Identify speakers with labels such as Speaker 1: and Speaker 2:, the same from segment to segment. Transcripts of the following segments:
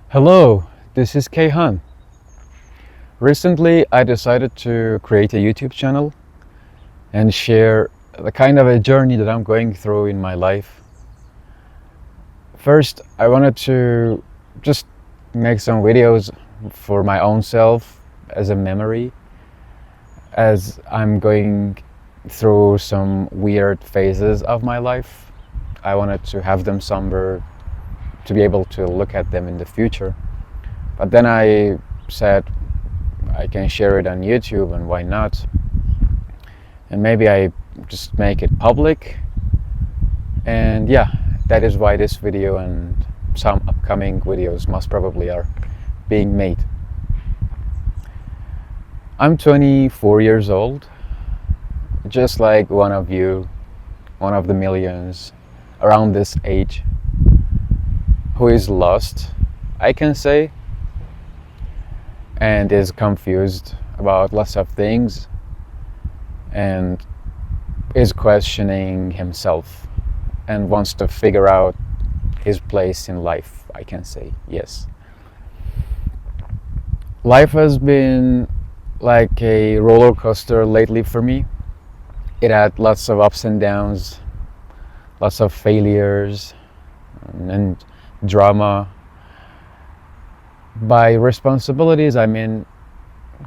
Speaker 1: Hello, this is Kayhan. Recently, I decided to create a YouTube channel and share the kind of a journey that I'm going through in my life. First, I wanted to just make some videos for my own self as a memory, as I'm going through some weird phases of my life. I wanted to have them somewhere to be able to look at them in the future. But then I said I can share it on YouTube, and why not? And maybe I just make it public. And yeah, that is why this video and some upcoming videos most probably are being made. I'm 24 years old, just like one of you, one of the millions around this age who is lost, I can say, and is confused about lots of things and is questioning himself and wants to figure out his place in life, I can say, yes. Life has been like a roller coaster lately for me. It had lots of ups and downs, lots of failures and drama. By responsibilities, I mean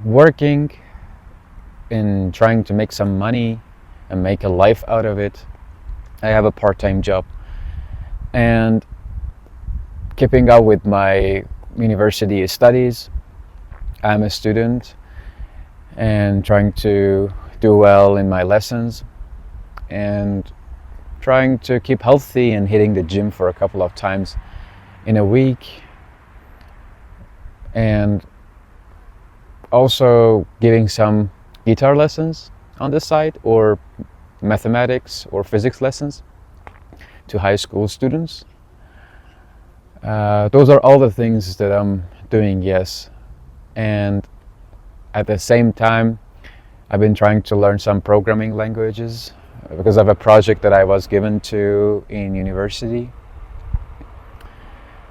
Speaker 1: working and trying to make some money and make a life out of it. I have a part-time job and keeping up with my university studies. I'm a student and trying to do well in my lessons and trying to keep healthy and hitting the gym for a couple of times in a week, and also giving some guitar lessons on the side or mathematics or physics lessons to high school students. Those are all the things that I'm doing, yes. And at the same time, I've been trying to learn some programming languages because of a project that I was given to in university.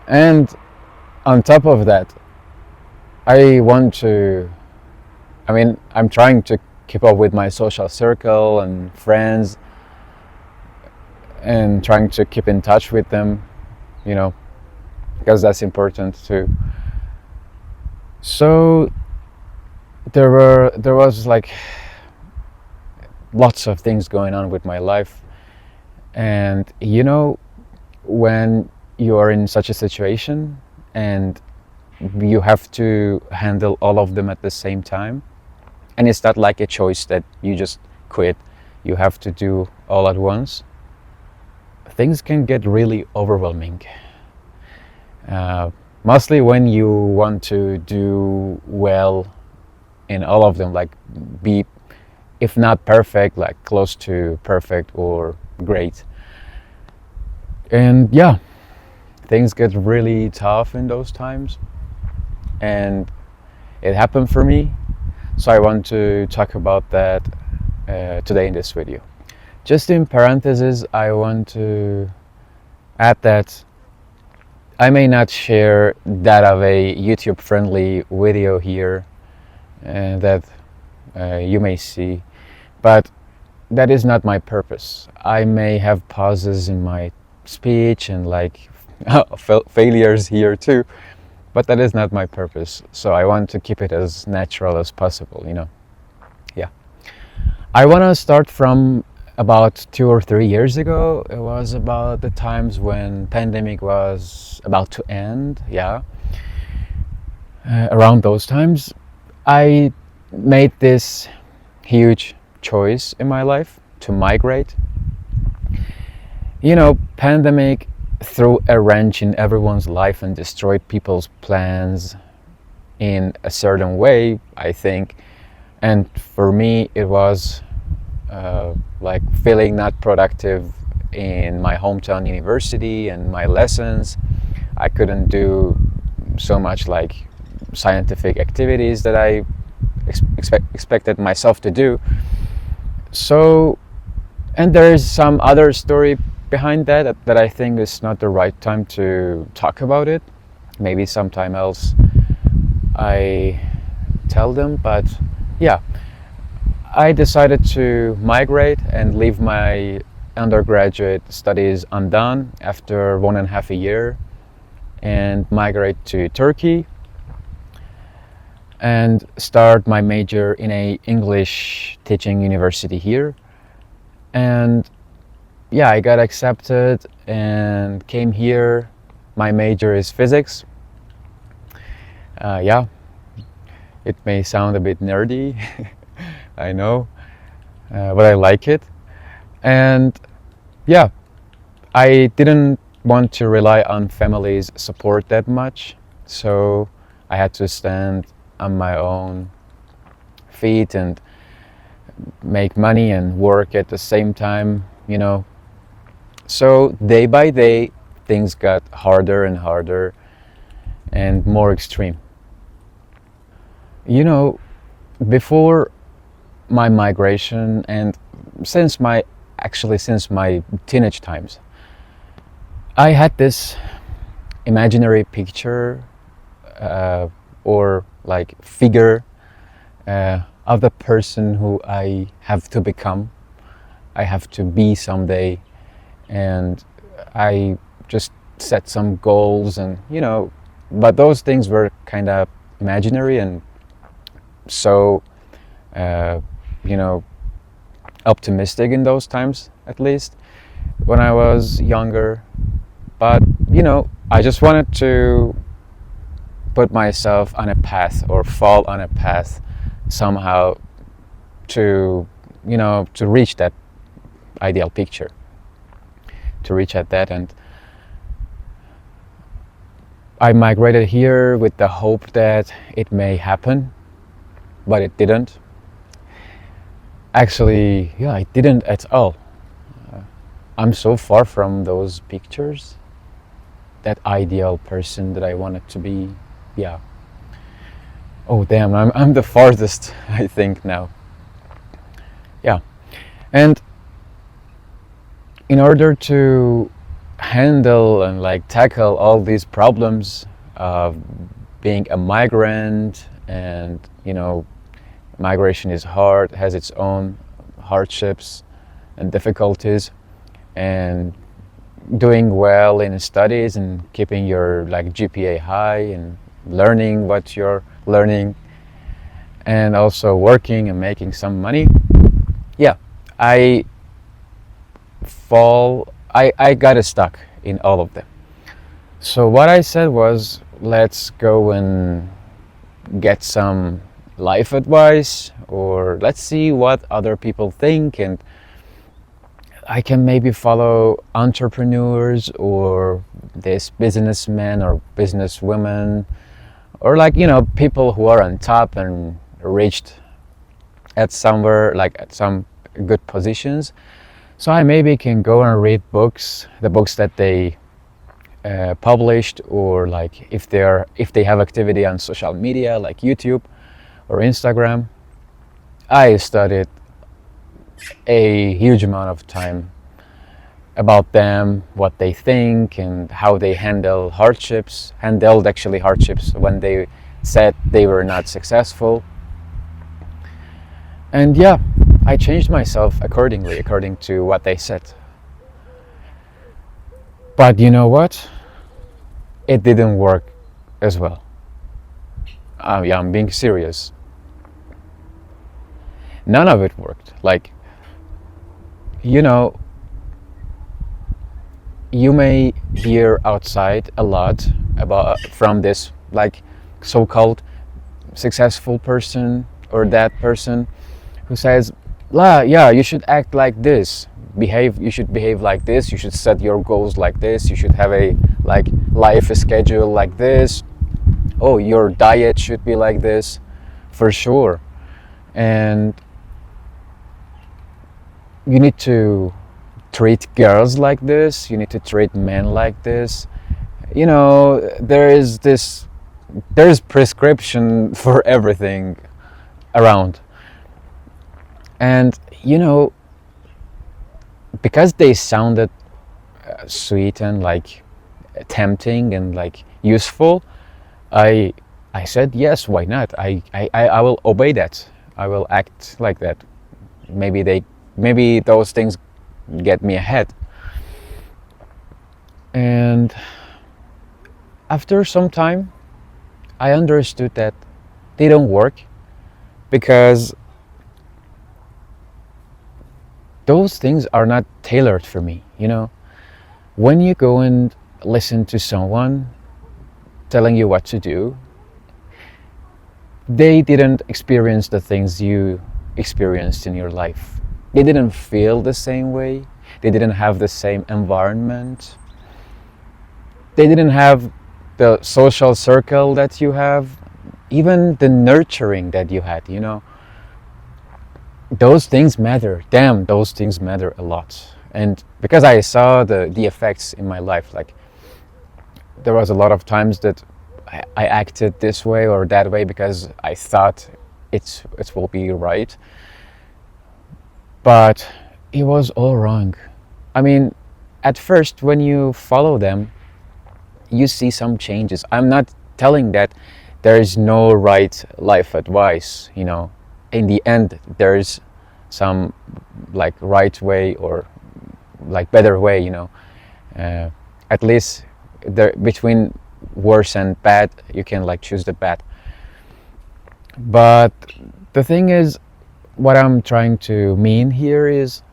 Speaker 1: And on top of that, I'm trying to keep up with my social circle and friends and trying to keep in touch with them, because that's important too. So there was like lots of things going on with my life, and when you are in such a situation and you have to handle all of them at the same time, and it's not like a choice that you just quit, you have to do all at once, things can get really overwhelming, mostly when you want to do well in all of them, like be, if not perfect, like close to perfect or great. And yeah, things get really tough in those times, and it happened for me. So I want to talk about that today in this video. Just in parentheses, I want to add that I may not share that of a YouTube friendly video here that you may see, but that is not my purpose. I may have pauses in my speech and like failures here too, but that is not my purpose. So I want to keep it as natural as possible, Yeah. I want to start from about 2 or 3 years ago. It was about the times when pandemic was about to end, yeah. Around those times, I made this huge choice in my life to migrate. Pandemic threw a wrench in everyone's life and destroyed people's plans in a certain way, I think. And for me, it was like feeling not productive in my hometown university and my lessons. I couldn't do so much like scientific activities that I expected myself to do. So, and there is some other story behind that I think is not the right time to talk about it. Maybe sometime else I tell them, but yeah, I decided to migrate and leave my undergraduate studies undone after 1.5 years and migrate to Turkey and start my major in a English teaching university here. And yeah, I got accepted and came here. My major is physics. Yeah, it may sound a bit nerdy, I know, but I like it. And yeah, I didn't want to rely on family's support that much, so I had to stand on my own feet and make money and work at the same time, you know. So day by day, things got harder and harder and more extreme. You know, before my migration and since my teenage times, I had this imaginary picture or like figure of the person who I have to become, I have to be someday, and I just set some goals and but those things were kind of imaginary and so optimistic in those times, at least when I was younger. But I just wanted to put myself on a path or fall on a path somehow to reach that ideal picture, to reach at that. And I migrated here with the hope that it may happen, but it didn't. Actually, yeah, it didn't at all. I'm so far from those pictures, that ideal person that I wanted to be. Yeah. Oh damn, I'm the farthest, I think, now. Yeah. And in order to handle and tackle all these problems of being a migrant, and migration is hard, has its own hardships and difficulties, and doing well in studies and keeping your GPA high and learning what you're learning and also working and making some money. Yeah, I got stuck in all of them. So what I said was, let's go and get some life advice, or let's see what other people think, and I can maybe follow entrepreneurs or this businessmen or businesswomen, or people who are on top and reached at somewhere, at some good positions. So I maybe can go and read the books that they published, or if they have activity on social media like YouTube or Instagram. I studied a huge amount of time about them, what they think, and how they handled hardships when they said they were not successful. And yeah, I changed myself according to what they said. But you know what? It didn't work as well. Yeah, I'm being serious. None of it worked. You may hear outside a lot from this so-called successful person or that person who says, yeah, you should act like this, you should behave like this, you should set your goals like this, you should have a life schedule like this, oh, your diet should be like this, for sure, and you need to treat girls like this, you need to treat men like this. There's prescription for everything around. And because they sounded sweet and tempting and useful, I I said yes, why not? I will obey that. I will act like that. Maybe those things get me ahead. And after some time, I understood that they don't work because those things are not tailored for me, you know? When you go and listen to someone telling you what to do, they didn't experience the things you experienced in your life. They didn't feel the same way. They didn't have the same environment. They didn't have the social circle that you have, even the nurturing that you had, you know. Those things matter. Damn, those things matter a lot. And because I saw the effects in my life, like there was a lot of times that I acted this way or that way because I thought it will be right, but it was all wrong. I mean, at first when you follow them, you see some changes. I'm not telling that there is no right life advice, you know. In the end, there's some like right way or like better way, you know. At least there between worse and bad, you can like choose the bad. But the thing is, what I'm trying to mean here is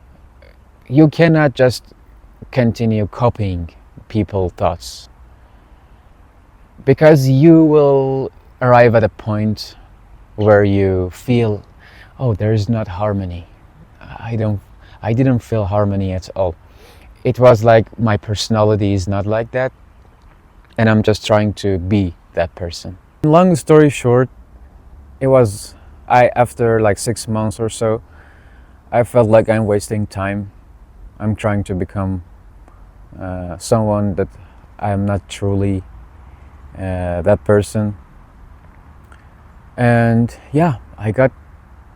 Speaker 1: you cannot just continue copying people's thoughts, because you will arrive at a point where you feel, oh, there is not harmony. I didn't feel harmony at all. It was like my personality is not like that, and I'm just trying to be that person. Long story short, it was after like 6 months or so, I felt like I'm wasting time. I'm trying to become someone that I am not truly that person. And yeah, I got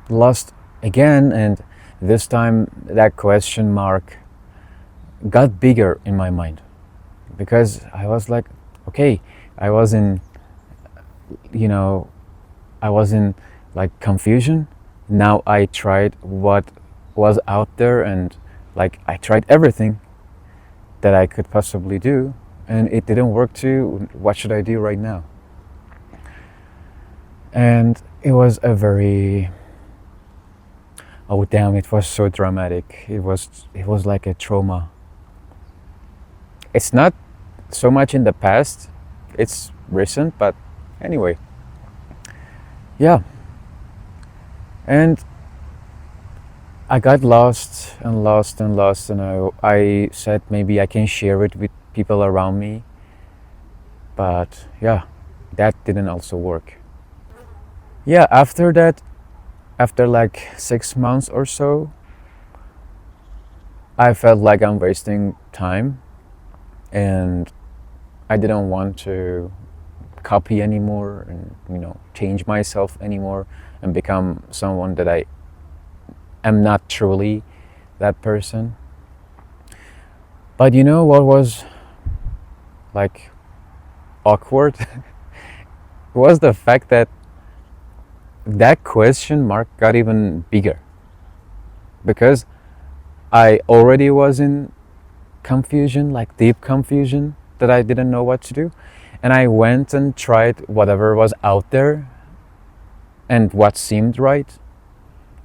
Speaker 1: lost again, and this time that question mark got bigger in my mind, because I was like, okay, I was in, you know, I was in like confusion. Now I tried what was out there, and like I tried everything that I could possibly do, and it didn't work too. What should I do right now? And it was a very, oh damn, it was so dramatic. It was like a trauma. It's not so much in the past, it's recent, but anyway. Yeah. And I got lost and lost and lost, and I said maybe I can share it with people around me. But yeah, that didn't also work. Yeah, after that, after like 6 months or so, I felt like I'm wasting time, and I didn't want to copy anymore and, you know, change myself anymore and become someone that I am not truly that person. But you know what was like awkward was the fact that that question mark got even bigger, because I already was in confusion, like deep confusion, that I didn't know what to do. And I went and tried whatever was out there and what seemed right.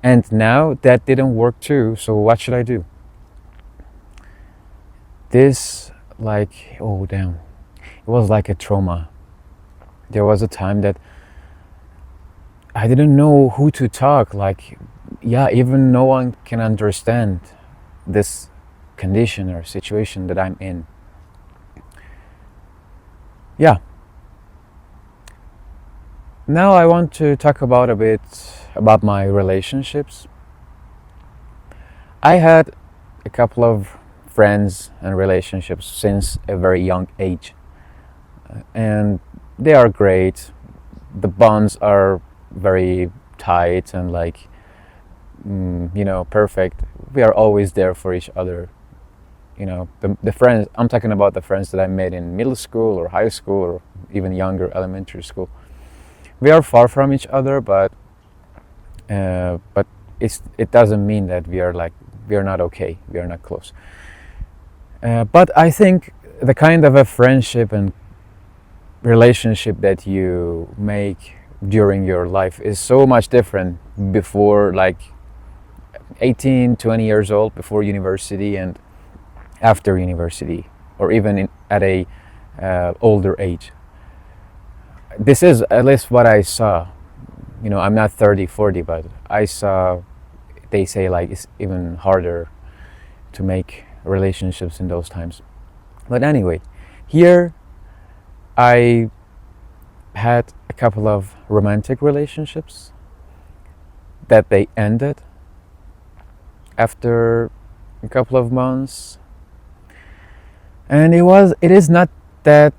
Speaker 1: And now that didn't work too, so what should I do? This, like, oh damn, it was like a trauma. There was a time that I didn't know who to talk, like, yeah, even no one can understand this condition or situation that I'm in. Yeah. Now I want to talk about a bit about my relationships. I had a couple of friends and relationships since a very young age, and they are great. The bonds are very tight and like, you know, perfect. We are always there for each other. The friends, I'm talking about the friends that I made in middle school or high school or even younger, elementary school. We are far from each other, but it doesn't mean that we are not okay, we are not close. But I think the kind of a friendship and relationship that you make during your life is so much different before, like, 18, 20 years old, before university, and after university, or even at a older age. This is at least what I saw. I'm not 30, 40, but I saw, they say, like, it's even harder to make relationships in those times. But anyway, here I had a couple of romantic relationships that they ended after a couple of months. And it is not that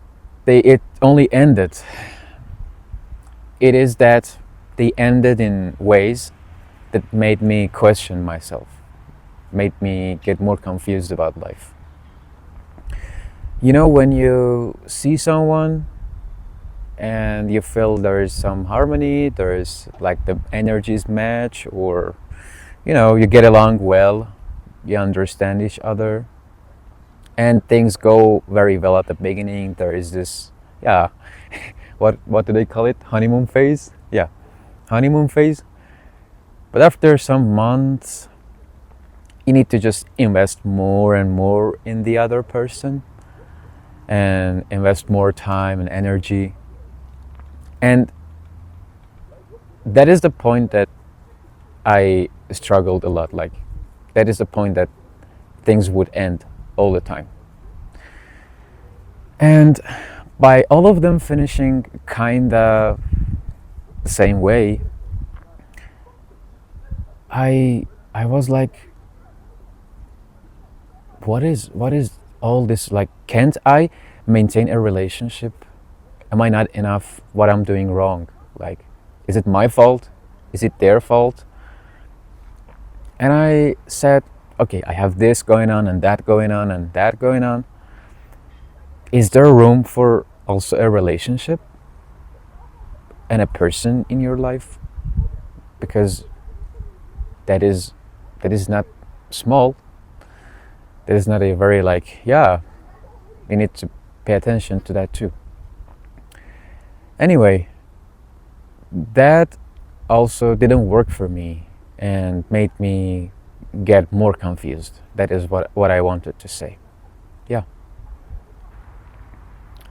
Speaker 1: it only ended. It is that they ended in ways that made me question myself, made me get more confused about life. When you see someone and you feel there is some harmony, there is, like, the energies match, or you get along well, you understand each other, and things go very well at the beginning. There is this, yeah, what do they call it? Honeymoon phase? Yeah, honeymoon phase. But after some months, you need to just invest more and more in the other person, and invest more time and energy. And that is the point that I struggled a lot. Like, that is the point that things would end all the time. And by all of them finishing kinda the same way, I was like, what is all this? Like, can't I maintain a relationship? Am I not enough? What I'm doing wrong? Like, is it my fault? Is it their fault? And I said, okay, I have this going on and that going on and that going on. Is there room for also a relationship and a person in your life? Because that is not small. That is not a very, like, yeah, we need to pay attention to that too. Anyway, that also didn't work for me and made me get more confused. That is what I wanted to say.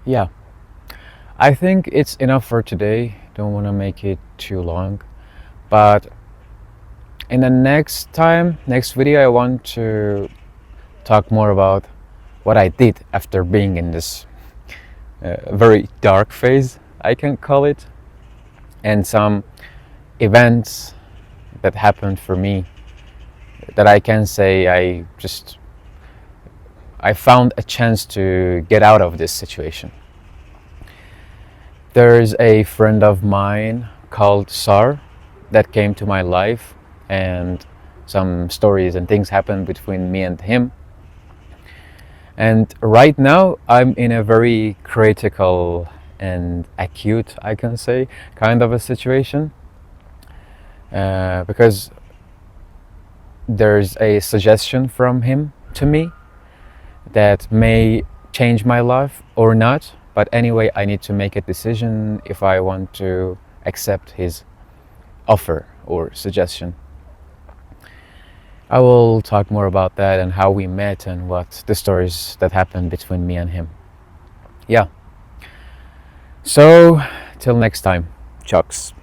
Speaker 1: Yeah, I think it's enough for today. Don't want to make it too long, but in the next video, I want to talk more about what I did after being in this very dark phase, I can call it, and some events that happened for me that I can say I found a chance to get out of this situation. There's a friend of mine called Sar that came to my life, and some stories and things happened between me and him. And right now I'm in a very critical and acute, I can say, kind of a situation, because there's a suggestion from him to me that may change my life or not. But anyway, I need to make a decision if I want to accept his offer or suggestion. I will talk more about that and how we met and what the stories that happened between me and him. Yeah. So, till next time, Chucks.